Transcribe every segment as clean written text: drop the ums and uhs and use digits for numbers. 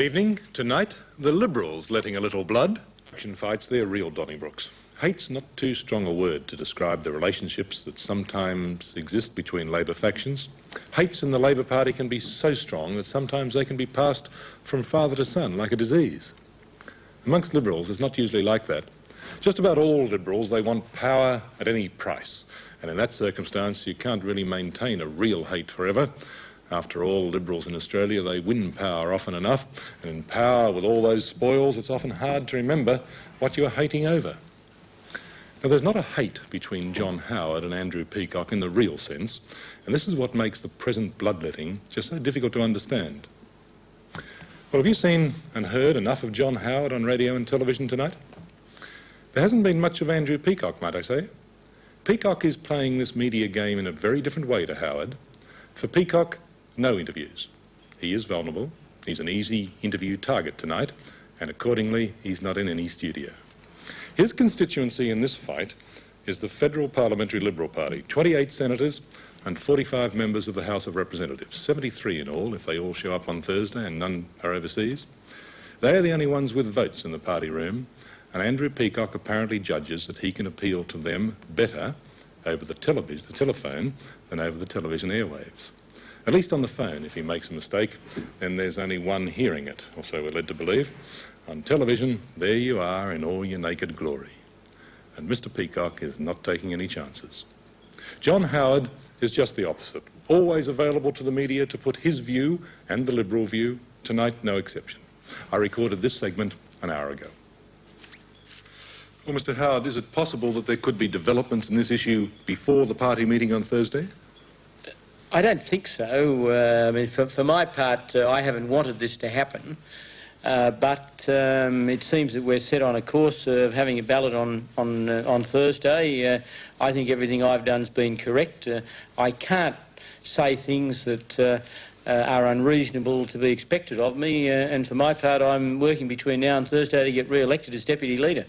Good evening. Tonight, the Liberals letting a little blood. Action fights, they're real Donnybrooks. Hate's not too strong a word to describe the relationships that sometimes exist between Labor factions. Hates in the Labor Party can be so strong that sometimes they can be passed from father to son like a disease. Amongst Liberals, it's not usually like that. Just about all Liberals, they want power at any price. And in that circumstance, you can't really maintain a real hate forever. After all, Liberals in Australia, they win power often enough. And in power with all those spoils, it's often hard to remember what you are hating over. Now, there's not a hate between John Howard and Andrew Peacock in the real sense. And this is what makes the present bloodletting just so difficult to understand. Well, have you seen and heard enough of John Howard on radio and television tonight? There hasn't been much of Andrew Peacock, might I say. Peacock is playing this media game in a very different way to Howard. For Peacock, no interviews. He is vulnerable. He's an easy interview target tonight, and accordingly, he's not in any studio. His constituency in this fight is the Federal Parliamentary Liberal Party, 28 senators and 45 members of the House of Representatives, 73 in all if they all show up on Thursday and none are overseas. They are the only ones with votes in the party room, and Andrew Peacock apparently judges that he can appeal to them better over the telephone than over the television airwaves. At least on the phone, if he makes a mistake, then there's only one hearing it, or so we're led to believe. On television, there you are in all your naked glory. And Mr. Peacock is not taking any chances. John Howard is just the opposite, always available to the media to put his view and the Liberal view, tonight no exception. I recorded this segment an hour ago. Well, Mr. Howard, is it possible that there could be developments in this issue before the party meeting on Thursday? I don't think so. I mean, for my part, I haven't wanted this to happen. But it seems that we're set on a course of having a ballot on Thursday. I think everything I've done's been correct. I can't say things that are unreasonable to be expected of me, and for my part, I'm working between now and Thursday to get re-elected as Deputy Leader.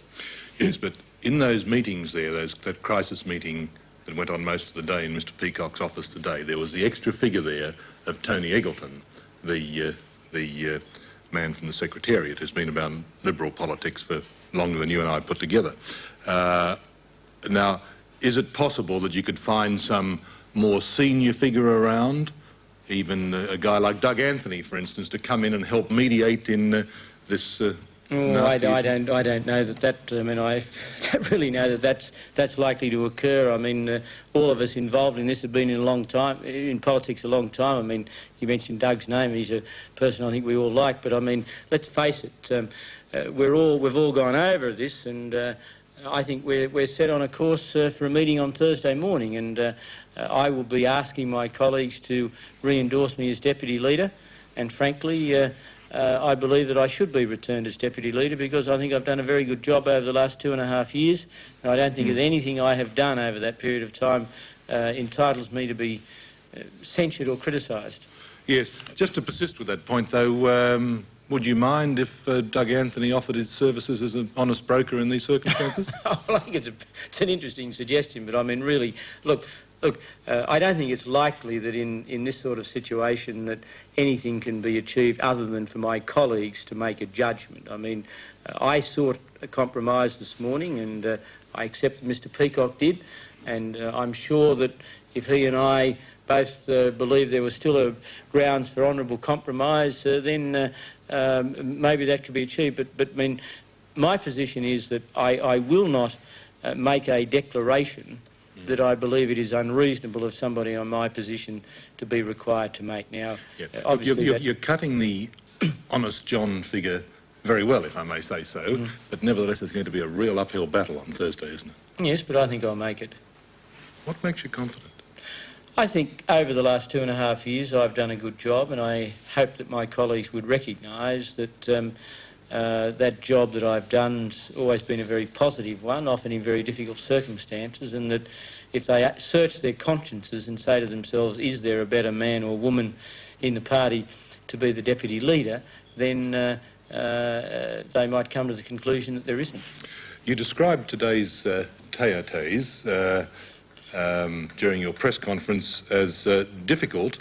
Yes, but in those meetings there, that crisis meeting that went on most of the day in Mr. Peacock's office today, there was the extra figure there of Tony Eggleton, the man from the Secretariat who's been about Liberal politics for longer than you and I put together. Now, is it possible that you could find some more senior figure around, even a guy like Doug Anthony, for instance, to come in and help mediate in this I don't know that. I mean, I don't really know that that's likely to occur. I mean, all of us involved in this have been in politics a long time. I mean, you mentioned Doug's name. He's a person I think we all like. But I mean, let's face it, we've all gone over this, and I think we're set on a course for a meeting on Thursday morning, and I will be asking my colleagues to re-endorse me as Deputy Leader, and frankly, I believe that I should be returned as Deputy Leader because I think I've done a very good job over the last 2.5 years, and I don't think that anything I have done over that period of time entitles me to be censured or criticised. Yes, just to persist with that point though, would you mind if Doug Anthony offered his services as an honest broker in these circumstances? Well, I think it's an interesting suggestion, but I mean really, look, I don't think it's likely that in this sort of situation that anything can be achieved other than for my colleagues to make a judgment. I mean, I sought a compromise this morning, and I accept that Mr. Peacock did, and I'm sure that if he and I both believe there was still a grounds for honourable compromise, then maybe that could be achieved. But I mean, my position is that I will not make a declaration that I believe it is unreasonable of somebody on my position to be required to make. Now, obviously you're cutting the honest John figure very well, if I may say so, but nevertheless it's going to be a real uphill battle on Thursday, isn't it? Yes, but I think I'll make it. What makes you confident? I think over the last 2.5 years I've done a good job, and I hope that my colleagues would recognise that that job that I've done's always been a very positive one, often in very difficult circumstances, and that if they search their consciences and say to themselves, is there a better man or woman in the party to be the Deputy Leader, then they might come to the conclusion that there isn't. You described today's tete-a-tetes during your press conference as difficult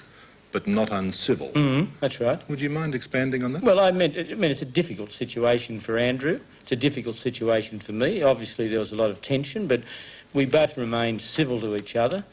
but not uncivil. That's right. Would you mind expanding on that? Well, I mean, it's a difficult situation for Andrew. It's a difficult situation for me. Obviously, there was a lot of tension, but we both remained civil to each other,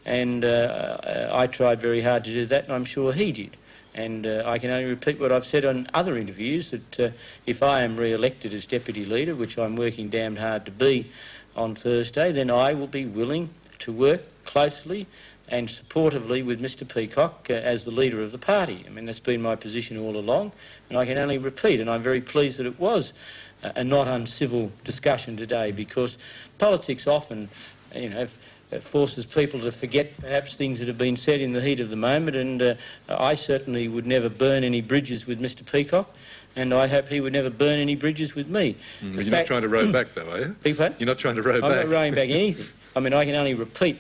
and I tried very hard to do that, and I'm sure he did. And I can only repeat what I've said on other interviews, that if I am re-elected as Deputy Leader, which I'm working damned hard to be on Thursday, then I will be willing to work closely and supportively with Mr Peacock as the leader of the party. I mean, that's been my position all along, and I can only repeat, and I'm very pleased that it was a not uncivil discussion today, because politics often, you know, forces people to forget perhaps things that have been said in the heat of the moment, and I certainly would never burn any bridges with Mr Peacock, and I hope he would never burn any bridges with me. You're not trying to row back, though, are you? You're not trying to row back? I'm not rowing back anything. I mean, I can only repeat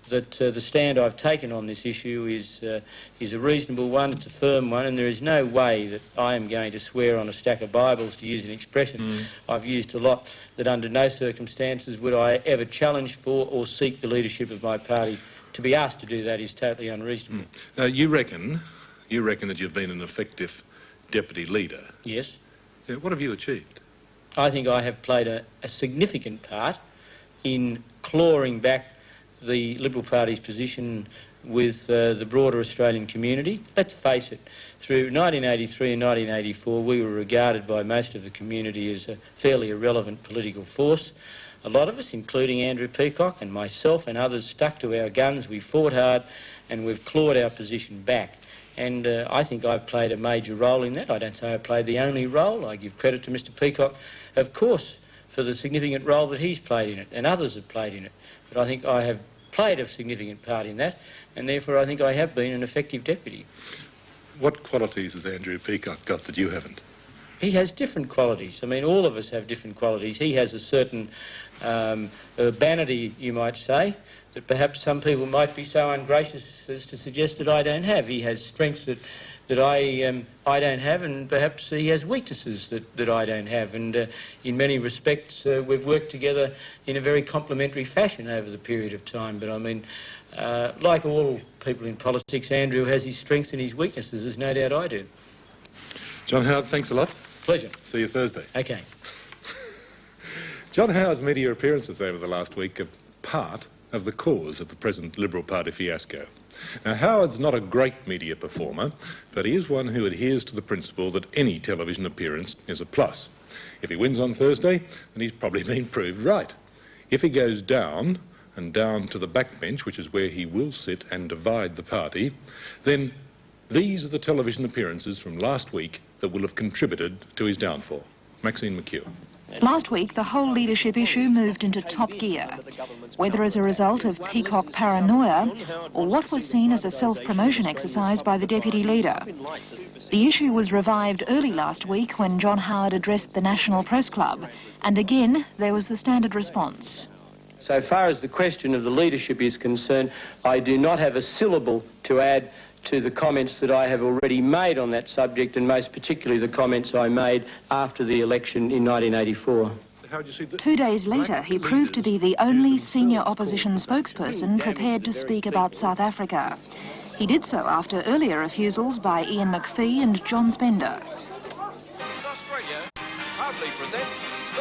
that the stand I've taken on this issue is a reasonable one, it's a firm one, and there is no way that I am going to swear on a stack of Bibles, to use an expression I've used a lot, that under no circumstances would I ever challenge for or seek the leadership of my party. To be asked to do that is totally unreasonable. Now, you reckon that you've been an effective Deputy Leader? Yes. Yeah, what have you achieved? I think I have played a significant part in clawing back the Liberal Party's position with the broader Australian community. Let's face it, through 1983 and 1984 we were regarded by most of the community as a fairly irrelevant political force. A lot of us, including Andrew Peacock and myself and others, stuck to our guns, we fought hard, and we've clawed our position back. And I think I've played a major role in that. I don't say I played the only role. I give credit to Mr Peacock, of course, for the significant role that he's played in it, and others have played in it. But I think I have played a significant part in that, and therefore I think I have been an effective deputy. What qualities has Andrew Peacock got that you haven't? He has different qualities. I mean, all of us have different qualities. He has a certain urbanity, you might say, that perhaps some people might be so ungracious as to suggest that I don't have. He has strengths that I don't have, and perhaps he has weaknesses that I don't have. And in many respects, we've worked together in a very complementary fashion over the period of time. But I mean, like all people in politics, Andrew has his strengths and his weaknesses, there's no doubt I do. John Howard, thanks a lot. Pleasure. See you Thursday. Okay. John Howard's media appearances over the last week are part of the cause of the present Liberal Party fiasco. Now, Howard's not a great media performer, but he is one who adheres to the principle that any television appearance is a plus. If he wins on Thursday, then he's probably been proved right. If he goes down, and down to the backbench, which is where he will sit and divide the party, then these are the television appearances from last week that will have contributed to his downfall. Maxine McHugh. Last week, the whole leadership issue moved into top gear, whether as a result of Peacock paranoia or what was seen as a self-promotion exercise by the Deputy Leader. The issue was revived early last week when John Howard addressed the National Press Club, and again there was the standard response. So far as the question of the leadership is concerned, I do not have a syllable to add to the comments that I have already made on that subject, and most particularly the comments I made after the election in 1984. 2 days later, he proved to be the only senior opposition spokesperson prepared to speak about South Africa. He did so after earlier refusals by Ian McPhee and John Spender.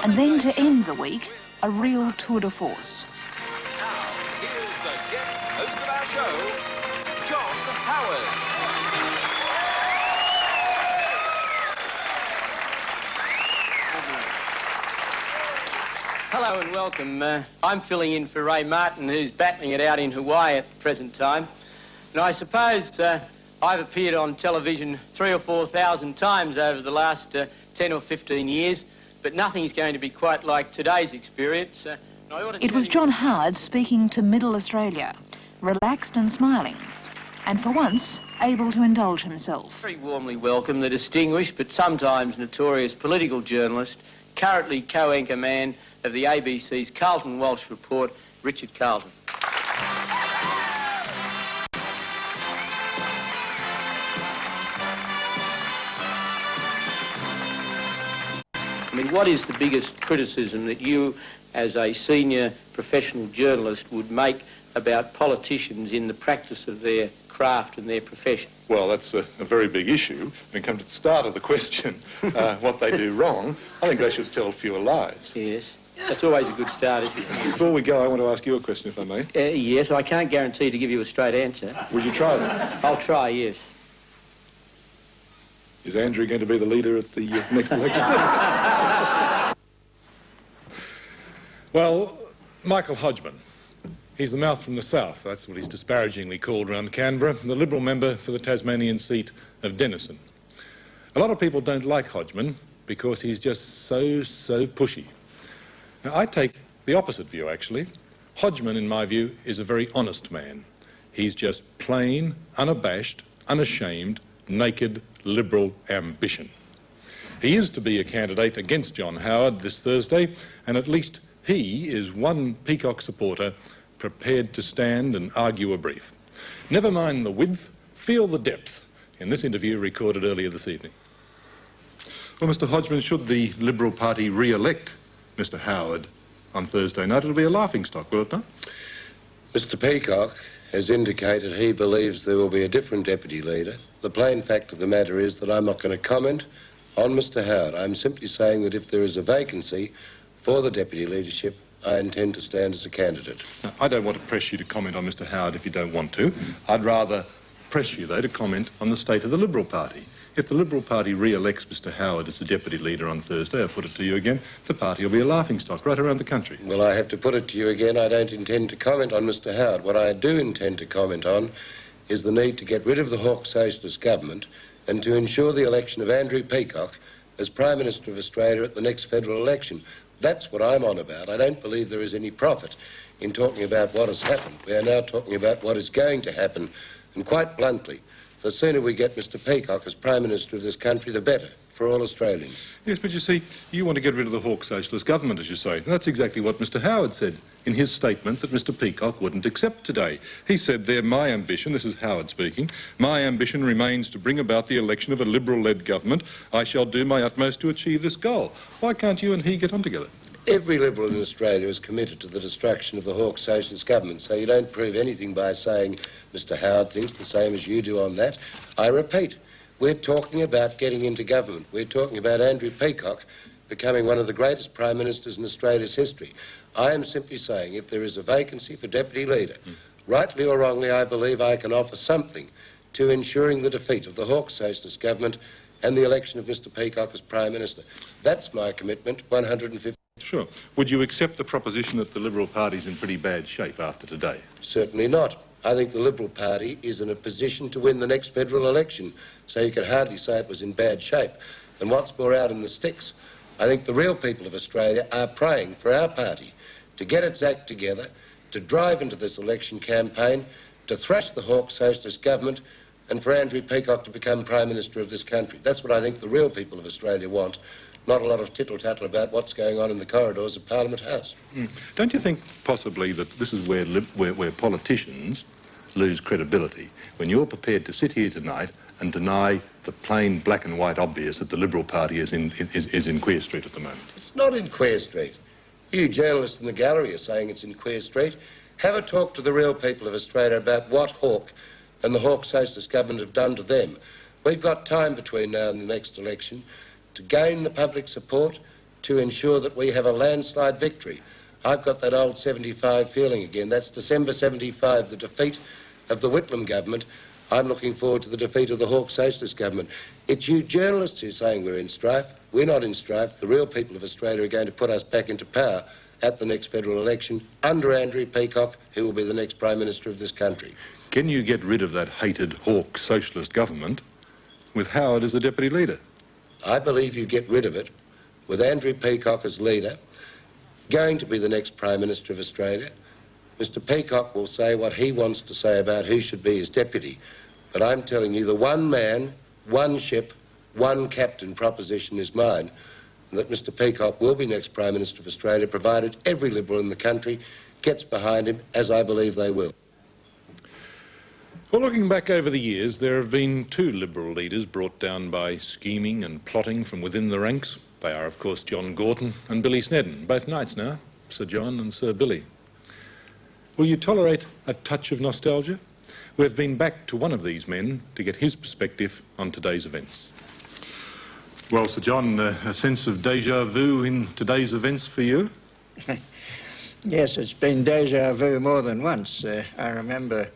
And then to end the week, a real tour de force. Now, here's the guest host of our show, John Howard. Hello and welcome. I'm filling in for Ray Martin, who's battling it out in Hawaii at the present time. And I suppose I've appeared on television 3,000 or 4,000 times over the last 10 or 15 years, but nothing's going to be quite like today's experience. It was John Howard speaking to Middle Australia, relaxed and smiling, and for once able to indulge himself. Very warmly welcome the distinguished but sometimes notorious political journalist, currently co-anchor man of the ABC's Carleton-Walsh Report, Richard Carleton. I mean, what is the biggest criticism that you, as a senior professional journalist, would make about politicians in the practice of their craft and their profession. Well, that's a very big issue. When it comes to the start of the question, what they do wrong, I think they should tell fewer lies. Yes, that's always a good start, isn't it? Before we go, I want to ask you a question, if I may. Yes, I can't guarantee to give you a straight answer. Will you try that? I'll try, yes. Is Andrew going to be the leader at the next election? Well, Michael Hodgman. He's the mouth from the south. That's what he's disparagingly called around Canberra, the Liberal member for the Tasmanian seat of Denison. A lot of people don't like Hodgman because he's just so pushy. Now, I take the opposite view, actually. Hodgman, in my view, is a very honest man. He's just plain, unabashed, unashamed, naked Liberal ambition. He is to be a candidate against John Howard this Thursday, and at least he is one Peacock supporter prepared to stand and argue a brief. Never mind the width, feel the depth, in this interview recorded earlier this evening. Well, Mr Hodgman, should the Liberal Party re-elect Mr Howard on Thursday night, it'll be a laughingstock, will it not? Mr Peacock has indicated he believes there will be a different deputy leader. The plain fact of the matter is that I'm not going to comment on Mr Howard. I'm simply saying that if there is a vacancy for the deputy leadership, I intend to stand as a candidate. Now, I don't want to press you to comment on Mr Howard if you don't want to. I'd rather press you, though, to comment on the state of the Liberal Party. If the Liberal Party re-elects Mr Howard as the deputy leader on Thursday, I put it to you again, the party will be a laughingstock right around the country. Well, I have to put it to you again, I don't intend to comment on Mr Howard. What I do intend to comment on is the need to get rid of the Hawke Socialist government and to ensure the election of Andrew Peacock as Prime Minister of Australia at the next federal election. That's what I'm on about. I don't believe there is any profit in talking about what has happened. We are now talking about what is going to happen. And quite bluntly, the sooner we get Mr Peacock as Prime Minister of this country, the better for all Australians. Yes, but you see, you want to get rid of the Hawke Socialist government, as you say. That's exactly what Mr Howard said in his statement that Mr Peacock wouldn't accept today. He said there, my ambition, this is Howard speaking, my ambition remains to bring about the election of a Liberal-led government. I shall do my utmost to achieve this goal. Why can't you and he get on together? Every Liberal in Australia is committed to the destruction of the Hawke Socialist government, so you don't prove anything by saying Mr Howard thinks the same as you do on that. I repeat, we're talking about getting into government. We're talking about Andrew Peacock becoming one of the greatest Prime Ministers in Australia's history. I am simply saying if there is a vacancy for Deputy Leader, rightly or wrongly, I believe I can offer something to ensuring the defeat of the Hawke Socialist government and the election of Mr Peacock as Prime Minister. That's my commitment, 150. Sure. Would you accept the proposition that the Liberal Party's in pretty bad shape after today? Certainly not. I think the Liberal Party is in a position to win the next federal election, so you could hardly say it was in bad shape. And what's more out in the sticks, I think the real people of Australia are praying for our party to get its act together, to drive into this election campaign, to thrash the Hawke Socialist government, and for Andrew Peacock to become Prime Minister of this country. That's what I think the real people of Australia want, not a lot of tittle-tattle about what's going on in the corridors of Parliament House. Don't you think possibly that this is where politicians lose credibility, when you're prepared to sit here tonight and deny the plain black and white obvious that the Liberal Party is in Queer Street at the moment? It's not in Queer Street. You journalists in the gallery are saying it's in Queer Street. Have a talk to the real people of Australia about what Hawke and the Hawke Socialist government have done to them. We've got time between now and the next election to gain the public support, to ensure that we have a landslide victory. I've got that old 75 feeling again. That's December 75, the defeat of the Whitlam government. I'm looking forward to the defeat of the Hawke Socialist government. It's you journalists who are saying we're in strife. We're not in strife. The real people of Australia are going to put us back into power at the next federal election under Andrew Peacock, who will be the next Prime Minister of this country. Can you get rid of that hated Hawke Socialist government with Howard as the Deputy Leader? I believe you get rid of it with Andrew Peacock as leader, going to be the next Prime Minister of Australia. Mr Peacock will say what he wants to say about who should be his deputy. But I'm telling you, the one man, one ship, one captain proposition is mine, and that Mr Peacock will be next Prime Minister of Australia, provided every Liberal in the country gets behind him, as I believe they will. Well, looking back over the years, there have been two Liberal leaders brought down by scheming and plotting from within the ranks. They are, of course, John Gorton and Billy Snedden, both knights now, Sir John and Sir Billy. Will you tolerate a touch of nostalgia? We've been back to one of these men to get his perspective on today's events. Well, Sir John, a sense of déjà vu in today's events for you? Yes, it's been déjà vu more than once. I remember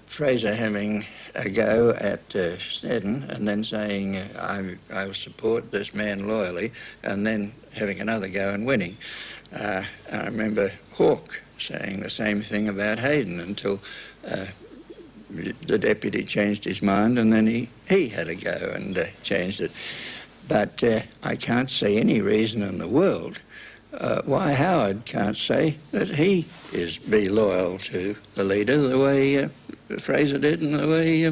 Fraser having a go at Snedden and then saying, I support this man loyally, and then having another go and winning. I remember Hawke saying the same thing about Hayden until the deputy changed his mind, and then he had a go and changed it. But I can't see any reason in the world why Howard can't say that he be loyal to the leader the way Fraser did and the way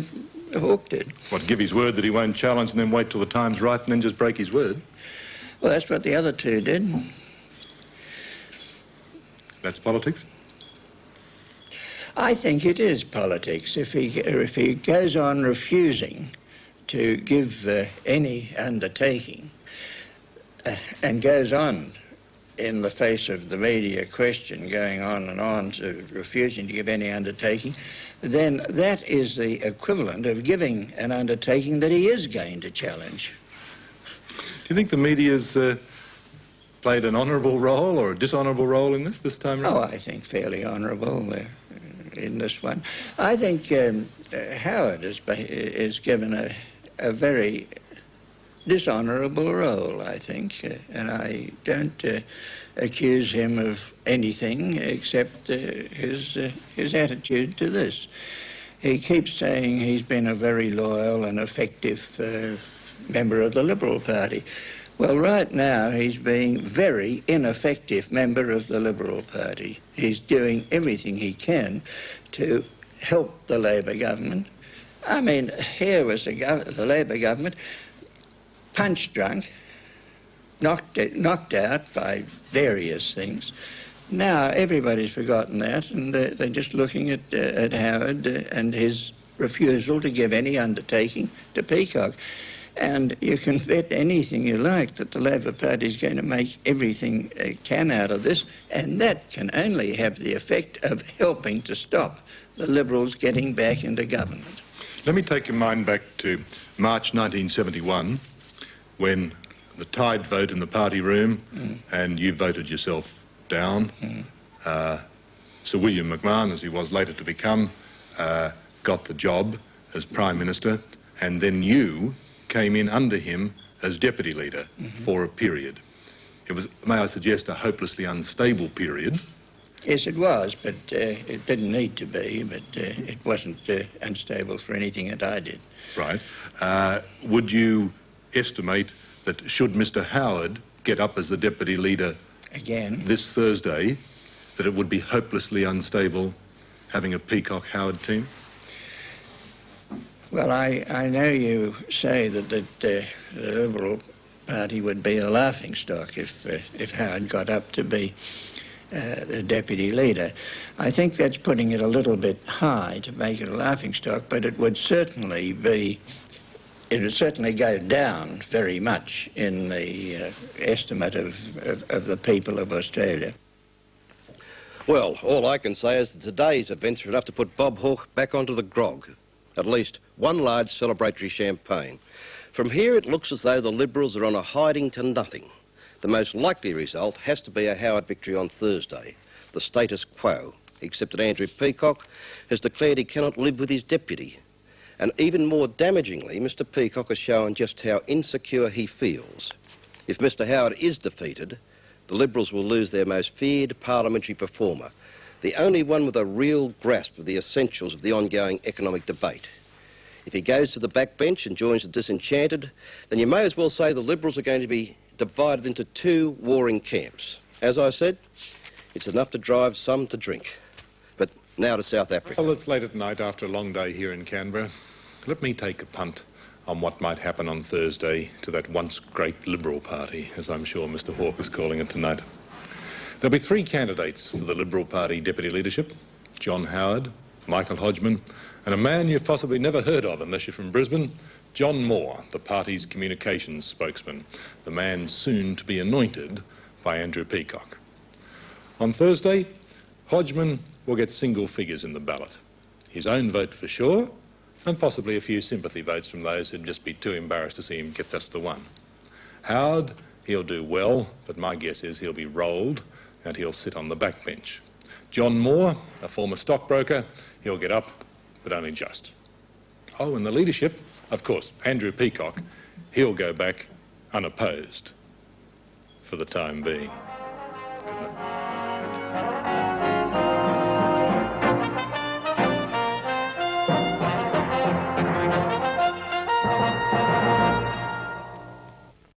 Hawke did. What, give his word that he won't challenge and then wait till the time's right and then just break his word? Well, that's what the other two did. That's politics? I think it is politics. If he goes on refusing to give any undertaking and goes on in the face of the media question going on and on to refusing to give any undertaking, then that is the equivalent of giving an undertaking that he is going to challenge. Do you think the media's played an honourable role or a dishonourable role in this time around? Oh, I think fairly honourable in this one. I think Howard is given a very dishonourable role, I think, and I don't accuse him of anything except his attitude to this. He keeps saying he's been a very loyal and effective member of the Liberal Party. Well, right now he's being very ineffective member of the Liberal Party. He's doing everything he can to help the Labor government. I mean, here was the Labor government punch-drunk, knocked out by various things. Now everybody's forgotten that, and they're just looking at Howard and his refusal to give any undertaking to Peacock. And you can bet anything you like that the Labor Party is going to make everything it can out of this, and that can only have the effect of helping to stop the Liberals getting back into government. Let me take your mind back to March 1971, when the tied vote in the party room, and you voted yourself down. Sir William McMahon, as he was later to become, got the job as Prime Minister, and then you came in under him as Deputy Leader for a period. It was, may I suggest, a hopelessly unstable period. Yes, it was, but it didn't need to be, but it wasn't unstable for anything that I did. Right. Would you estimate that should Mr. Howard get up as the Deputy Leader again this Thursday, that it would be hopelessly unstable having a Peacock-Howard team? Well, I know you say that the Liberal Party would be a laughingstock if Howard got up to be the Deputy Leader. I think that's putting it a little bit high to make it a laughingstock, but it would certainly go down very much in the estimate of the people of Australia. Well, all I can say is that today's events are enough to put Bob Hawke back onto the grog. At least one large celebratory champagne. From here it looks as though the Liberals are on a hiding to nothing. The most likely result has to be a Howard victory on Thursday, the status quo, except that Andrew Peacock has declared he cannot live with his deputy. And even more damagingly, Mr. Peacock has shown just how insecure he feels. If Mr. Howard is defeated, the Liberals will lose their most feared parliamentary performer, the only one with a real grasp of the essentials of the ongoing economic debate. If he goes to the backbench and joins the disenchanted, then you may as well say the Liberals are going to be divided into two warring camps. As I said, it's enough to drive some to drink. But now to South Africa. Well, it's late at night after a long day here in Canberra. Let me take a punt on what might happen on Thursday to that once great Liberal Party, as I'm sure Mr. Hawke is calling it tonight. There'll be three candidates for the Liberal Party deputy leadership: John Howard, Michael Hodgman, and a man you've possibly never heard of unless you're from Brisbane, John Moore, the party's communications spokesman, the man soon to be anointed by Andrew Peacock. On Thursday, Hodgman will get single figures in the ballot. his own vote for sure, and possibly a few sympathy votes from those who'd just be too embarrassed to see him get just the one. Howard, he'll do well, but my guess is he'll be rolled and he'll sit on the backbench. John Moore, a former stockbroker, he'll get up, but only just. Oh, and the leadership, of course, Andrew Peacock, he'll go back unopposed for the time being.